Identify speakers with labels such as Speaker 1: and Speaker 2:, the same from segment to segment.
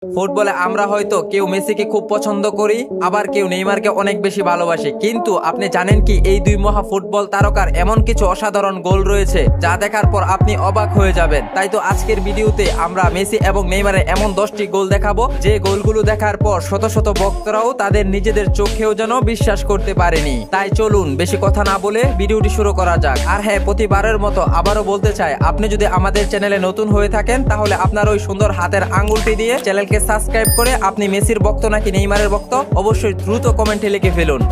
Speaker 1: ফুটবলে আমরা হয়তো কেউ মেসিকে খুব পছন্দ করি, আবার কেউ নেইমারকে অনেক বেশি ভালোবাসি, কিন্তু আপনি জানেন কি এই দুই মহা ফুটবল তারকার এমন কিছু অসাধারণ গোল রয়েছে যা দেখার পর আপনি অবাক হয়ে যাবেন। তাই তো আজকের ভিডিওতে আমরা মেসি এবং নেইমারের এমন 10টি গোল দেখাবো যে গোলগুলো দেখার পর শত শত ভক্তরাও তাদের নিজেদের চোখেও যেন বিশ্বাস করতে পারেনি। তাই চলুন বেশি কথা না বলে ভিডিওটি শুরু করা যাক। আর হ্যাঁ, প্রতিবারের মতো আবারও বলতে চাই, আপনি যদি আমাদের চ্যানেলে নতুন হয়ে থাকেন তাহলে আপনার ওই সুন্দর হাতের আঙ্গুলটি দিয়ে চ্যানেলকে সাবস্ক্রাইব করে আপনি মেসির ভক্ত নাকি নেইমারের ভক্ত অবশ্যই দ্রুত কমেন্টে লিখে ফেলুন।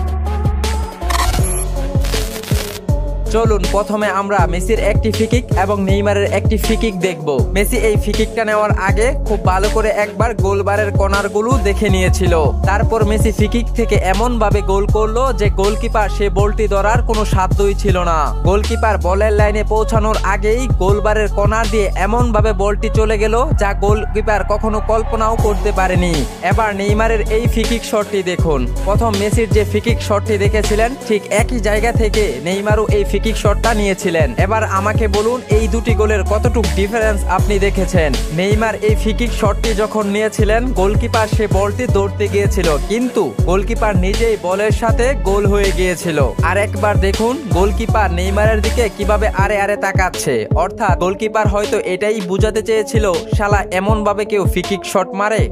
Speaker 1: চলুন প্রথমে আমরা মেসির একটি ফ্রি-কিক এবং নেইমারের একটি ফ্রি-কিক দেখব। মেসি এই ফ্রি-কিকটা নেওয়ার আগে খুব ভালো করে একবার গোলবারের কর্নারগুলো দেখে নিয়েছিল। তারপর মেসি ফ্রি-কিক থেকে এমন ভাবে গোল করলো যে গোলকিপার সে বলটি ধরার কোনো সাধ্যই ছিল না। গোলকিপার বলের লাইনে পৌঁছানোর আগেই গোলবারের কর্নার দিয়ে এমন ভাবে বলটি চলে গেল যা গোলকিপার কখনো কল্পনাও করতে পারেনি। এবার নেইমারের এই ফ্রি-কিক শটটি দেখুন। প্রথম মেসির যে ফ্রি-কিক শটটি দেখেছিলেন ঠিক একই জায়গা থেকে নেইমারও এই ফ্রি-কিক শটটা নিয়েছিলেন। এবার আমাকে বলুন এই দুটি গোলের কতটুকু ডিফারেন্স আপনি দেখেছেন। নেইমার এই ফ্রি-কিক শটটি যখন নিয়েছিলেন গোলকিপার সে বলটি ধরতে গিয়েছিল, কিন্তু গোলকিপার নিজেই বলের সাথে গোল হয়ে গিয়েছিল। আর একবার দেখুন গোলকিপার নেইমারের দিকে কিভাবে আরে আরে তাকাচ্ছে, অর্থাৎ গোলকিপার হয়তো এটাই বুঝাতে চেয়েছিল শালা এমন ভাবে কেউ ফ্রি-কিক শট মারে।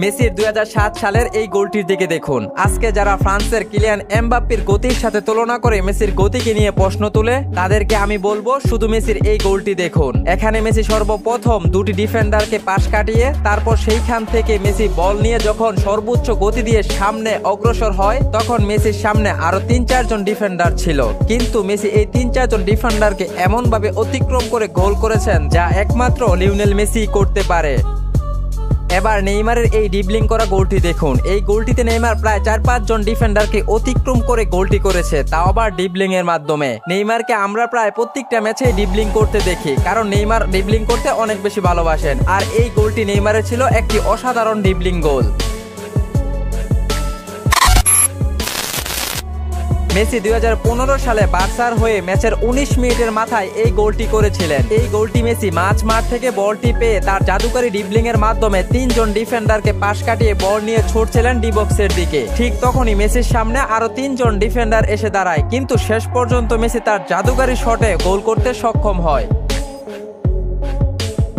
Speaker 1: মেসির 2007 সালের এই গোলটির দিকে দেখুন। আজকে যারা ফ্রান্সের কিলিয়ান এমবাপ্পের গতির সাথে তুলনা করে মেসির গতিকে নিয়ে প্রশ্ন তুলে তাদেরকে আমি বলবো শুধু মেসির এই গোলটি দেখুন। এখানে মেসি সর্বপ্রথম দুটি ডিফেন্ডারকে পাশ কাটিয়ে তারপর সেইখান থেকে মেসি বল নিয়ে যখন সর্বোচ্চ গতি দিয়ে সামনে অগ্রসর হয় তখন মেসির সামনে আরো 3-4 জন ডিফেন্ডার ছিল, কিন্তু মেসি এই 3-4 জন ডিফেন্ডারকে এমন ভাবে অতিক্রম করে গোল করেছেন যা একমাত্র লিওনেল মেসি করতে পারে। এবার নেইমারের এই ড্রিবলিং করা গোলটি দেখুন। এই গোলটিতে নেইমার প্রায় 4-5 জন ডিফেন্ডারকে অতিক্রম করে গোলটি করেছে, তাও আবার ড্রিবলিং এর মাধ্যমে। নেইমারকে আমরা প্রায় প্রত্যেকটা ম্যাচে ড্রিবলিং করতে দেখি, কারণ নেইমার ড্রিবলিং করতে অনেক বেশি ভালোবাসেন। আর এই গোলটি নেইমারের ছিল একটি অসাধারণ ড্রিবলিং গোল। মেসি 2015 সালে বার্সার হয়ে ম্যাচের 19 মিনিটের মাথায় এই গোলটি করেছিলেন। এই গোলটি মেসি মাঝ মাঠ থেকে বলটি পেয়ে তার জাদুকরী ড্রিবলিং এর মাধ্যমে 3 জন ডিফেন্ডারকে পাশ কাটিয়ে বল নিয়ে ছুটছিলেন ডি বক্সের দিকে। ঠিক তখনই মেসির সামনে আরো 3 জন ডিফেন্ডার এসে দাঁড়ায়, কিন্তু শেষ পর্যন্ত মেসি তার জাদুকরী শটে গোল করতে সক্ষম হয়।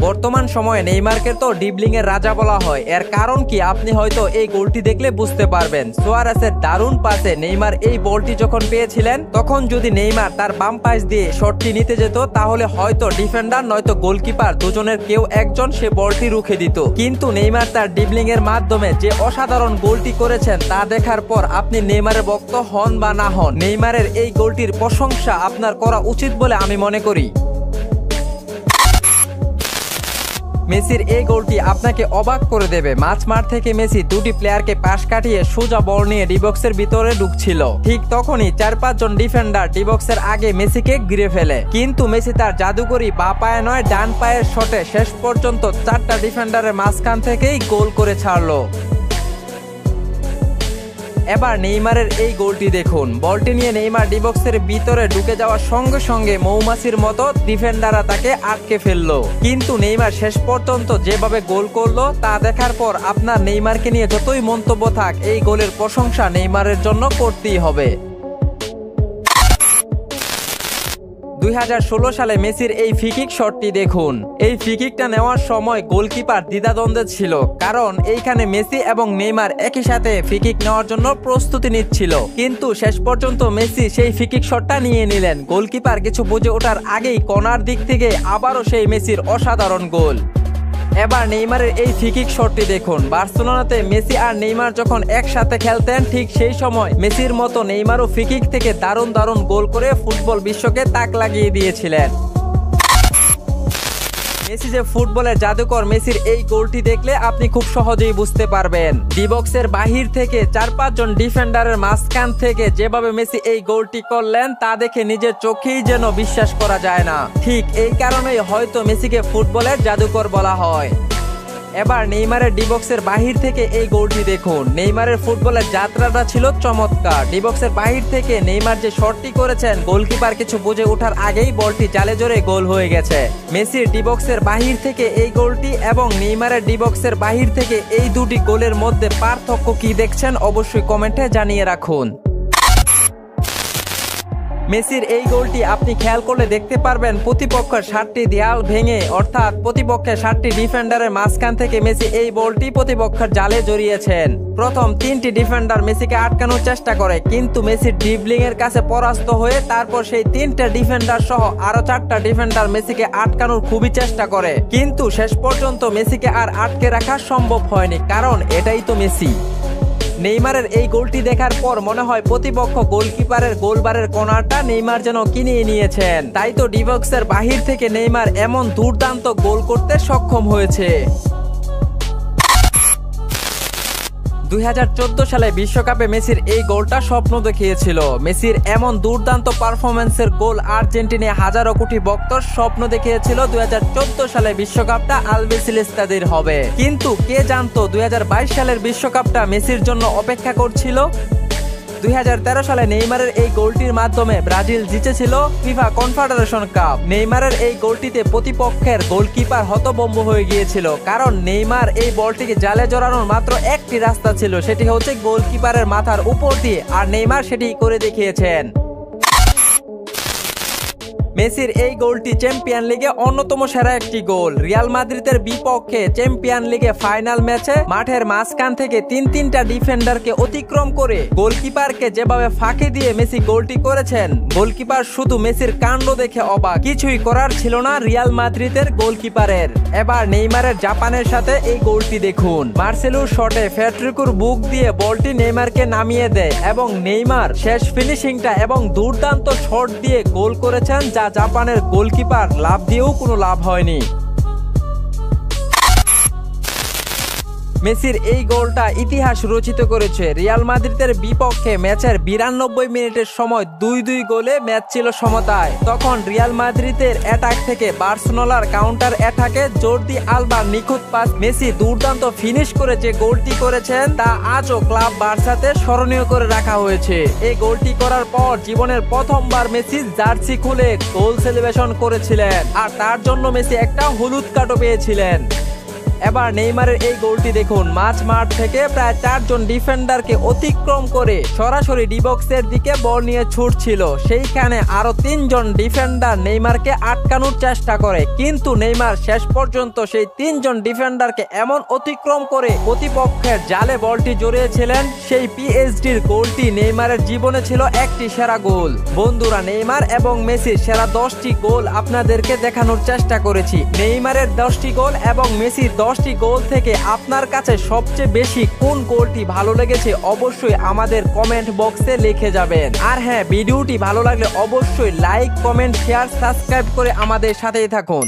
Speaker 1: বর্তমান সময়ে নেইমারকে তো ড্রিবলিং এর রাজা বলা হয়। এর কারণ কি আপনি হয়তো এই গোলটি দেখলে বুঝতে পারবেন। সুয়ারেসের দারুণ পাসে নেইমার এই বলটি যখন পেয়েছিলেন তখন যদি নেইমার তার বাম পাশ দিয়ে শটটি নিতে যেত তাহলে হয়তো ডিফেন্ডার নয়তো গোলকিপার দুজনের কেউ একজন সে বলটি রুখে দিত, কিন্তু নেইমার তার ড্রিবলিং এর মাধ্যমে যে অসাধারণ গোলটি করেছেন তা দেখার পর আপনি নেইমারের ভক্ত হন বা না হন, নেইমারের এই গোলটির প্রশংসা আপনার করা উচিত বলে আমি মনে করি। মেসির এই গোলটি আপনাকে অবাক করে দেবে। মাঝ মাঠ থেকে মেসি দুটি প্লেয়ারকে পাশ কাটিয়ে সোজা বল নিয়ে ডি বক্সের ভিতরে ঢুকছিল। ঠিক তখনই 4-5 জন ডিফেন্ডার ডি বক্সের আগে মেসিকে ঘিরে ফেলে, কিন্তু মেসি তার জাদুকরি বা পায়ে নয় ডান পায়ের শটে শেষ পর্যন্ত 4টা ডিফেন্ডারের মাঝখান থেকেই গোল করে ছাড়লো। এবার নেইমারের এই গোলটি দেখুন। বলটি নিয়ে নেইমার ডি বক্সের ভিতরে ঢুকে যাওয়ার সঙ্গে সঙ্গে মৌমাছির মতো ডিফেন্ডাররা তাকে আটকে ফেললো, কিন্তু নেইমার শেষ পর্যন্ত যেভাবে গোল করলো তা দেখার পর আপনার নেইমারকে নিয়ে যতই মন্তব্য থাক এই গোলের প্রশংসা নেইমারের জন্য করতেই হবে। 2016 সালে মেসির এই ফ্রি-কিক শটটি দেখুন। এই ফ্রি-কিকটা নেওয়ার সময় গোলকিপার দ্বিধাদ্বন্দ্বে ছিল, কারণ এইখানে মেসি এবং নেইমার একই সাথে ফ্রি-কিক নেওয়ার জন্য প্রস্তুতি নিচ্ছিল, কিন্তু শেষ পর্যন্ত মেসি সেই ফ্রি-কিক শটটা নিয়ে নিলেন। গোলকিপার কিছু বুঝে ওঠার আগেই কর্নার দিক থেকে আবারও সেই মেসির অসাধারণ গোল। এবার নেইমারের এই ফ্রি-কিক শটটি দেখুন। বার্সেলোনাতে মেসি আর নেইমার যখন একসাথে খেলতেন ঠিক সেই সময় মেসির মতো নেইমারও ফ্রি-কিক থেকে দারুণ দারুণ গোল করে ফুটবল বিশ্বকে তাক লাগিয়ে দিয়েছিলেন। মেসি যে ফুটবলের জাদুকর, মেসির এই গোলটি দেখলে আপনি খুব সহজেই বুঝতে পারবেন। ডি বক্সের বাহির থেকে 4-5 জন ডিফেন্ডারের মাঝখান থেকে যেভাবে মেসি এই গোলটি করলেন তা দেখে নিজের চোখেই যেন বিশ্বাস করা যায় না। ঠিক এই কারণেই হয়তো মেসিকে ফুটবলের জাদুকর বলা হয়। এবার নেইমারের ডি বক্সের বাহির থেকে এই গোলটি দেখুন। নেইমারের ফুটবলের যাত্রাটা ছিল চমৎকার। ডি বক্সের বাহির থেকে নেইমার যে শটটি করেছেন, গোলকিপার কিছু বুঝে ওঠার আগেই বলটি জালে জোরে গোল হয়ে গেছে। মেসির ডি বক্সের বাহির থেকে এই গোলটি এবং নেইমারের ডি বক্সের বাহির থেকে এই দুটি গোলের মধ্যে পার্থক্য কি দেখছেন অবশ্যই কমেন্টে জানিয়ে রাখুন। মেসির এই গোলটি আপনি খেয়াল করলে দেখতে পারবেন প্রতিপক্ষের 7টি দেয়াল ভেঙে, অর্থাৎ প্রতিপক্ষের 7টি ডিফেন্ডারের মাঝখান থেকে মেসি এই বলটি প্রতিপক্ষের জালে জড়িয়েছেন। প্রথম 3টি ডিফেন্ডার মেসিকে আটকানোর চেষ্টা করে, কিন্তু মেসির ড্রিবলিং এর কাছে পরাস্ত হয়ে তারপর সেই 3টা ডিফেন্ডার সহ আরো 4টা ডিফেন্ডার মেসিকে আটকানোর খুবই চেষ্টা করে, কিন্তু শেষ পর্যন্ত মেসিকে আর আটকে রাখা সম্ভব হয়নি, কারণ এটাই তো মেসি। নেইমারের এই গোলটি দেখার পর মনে হয় প্রতিপক্ষ গোলকিপারের গোলবারের কর্নারটা নেইমার যেন কিনে নিয়েছেন, তাই তো ডি বক্সের বাহির থেকে নেইমার এমন দুর্দান্ত গোল করতে সক্ষম হয়েছে। 2014 সালে বিশ্বকাপে মেসির এই গোলটা স্বপ্ন দেখিয়েছিল। মেসির এমন দুর্দান্ত পারফরমেন্সের গোল আর্জেন্টিনা হাজারো কোটি ভক্তর স্বপ্ন দেখিয়েছিল 2014 সালে বিশ্বকাপটা আলবিসেলেস্তাদের হবে, কিন্তু কে জানতো 2022 সালের বিশ্বকাপটা মেসির জন্য অপেক্ষা করছিল। 2013 সালে নেইমারের এই গোলটির মাধ্যমে ব্রাজিল জিতেছিল ফিফা কনফেডারেশন কাপ। নেইমারের এই গোলটিতে প্রতিপক্ষের গোলকিপার হতভম্ব হয়ে গিয়েছিল, কারণ নেইমার এই বলটিকে জালে জড়ানোর মাত্র একটি রাস্তা ছিল, সেটি হচ্ছে গোলকিপারের মাথার উপর দিয়ে, আর নেইমার সেটি করে দেখিয়েছেন। মেসির এই গোলটি চ্যাম্পিয়ন লিগে অন্যতম সেরা একটি গোল। রিয়াল মাদ্রিদের বিপক্ষে চ্যাম্পিয়ন লিগে ফাইনাল ম্যাচে মাঠের মাঝখান থেকে 3টা ডিফেন্ডারকে অতিক্রম করে গোলকিপারকে যেভাবে ফাঁকি দিয়ে মেসি গোলটি করেছেন, গোলকিপার শুধু মেসির কাণ্ড দেখে অবাক, কিছুই করার ছিল না রিয়াল মাদ্রিদের গোলকিপারের। এবার নেইমারের জাপানের সাথে এই গোলটি দেখুন। মার্সেলোর শটে ফেডরিকোর বুক দিয়ে বলটি নেইমারকে নামিয়ে দেয় এবং নেইমার শেষ ফিনিশিংটা এবং দুর্দান্ত শট দিয়ে গোল করেছেন, যা জাপানের গোলকিপার লাভ দিয়েও কোনো লাভ হয়নি। মেসির এই গোলটা ইতিহাস রচিত করেছে। রিয়াল মাদ্রিদের বিপক্ষে ম্যাচের 92 মিনিটের সময় 2-2 গোলে ম্যাচ ছিল সমতায়। তখন রিয়াল মাদ্রিদের অ্যাটাক থেকে বার্সেলোনার কাউন্টার অ্যাটাকে জর্দি আলবার নিখুঁত পাস মেসি দুর্দান্ত ফিনিশ করে যে গোলটি করেছেন, তা আজও ক্লাব বার্সাতে স্মরণীয় করে রাখা হয়েছে। এই গোলটি করার পর জীবনের প্রথমবার মেসি জার্সি খুলে গোল সেলিব্রেশন করেছিলেন, আর তার জন্য মেসি একটা হলুদ কার্ডও পেয়েছিলেন। এবার নেইমারের এই গোলটি দেখুন। মাঝ মাঠ থেকে প্রায় 4 জন ডিফেন্ডারকে অতিক্রম করে সরাসরি ডি বক্সের দিকে বল নিয়ে ছুটছিল, সেইখানে আরো 3 জন ডিফেন্ডার নেইমারকে আটকানোর চেষ্টা করে, কিন্তু নেইমার শেষ পর্যন্ত সেই 3 জন ডিফেন্ডারকে এমন অতিক্রম করে প্রতিপক্ষের জালে বলটি জড়িয়েছিলেন। সেই পিএসডির গোলটি নেইমারের জীবনে ছিল একটি সেরা গোল। বন্ধুরা, নেইমার এবং মেসির সেরা 10টি গোল আপনাদেরকে দেখানোর চেষ্টা করেছি। নেইমারের 10টি গোল এবং মেসির 10টি গোল থেকে আপনার কাছে সবচেয়ে বেশি কোন গোলটি ভালো লেগেছে অবশ্যই আমাদের কমেন্ট বক্সে লিখে যাবেন। আর হ্যাঁ, ভিডিওটি ভালো লাগলে অবশ্যই লাইক, কমেন্ট, শেয়ার, সাবস্ক্রাইব করে আমাদের সাথেই থাকুন।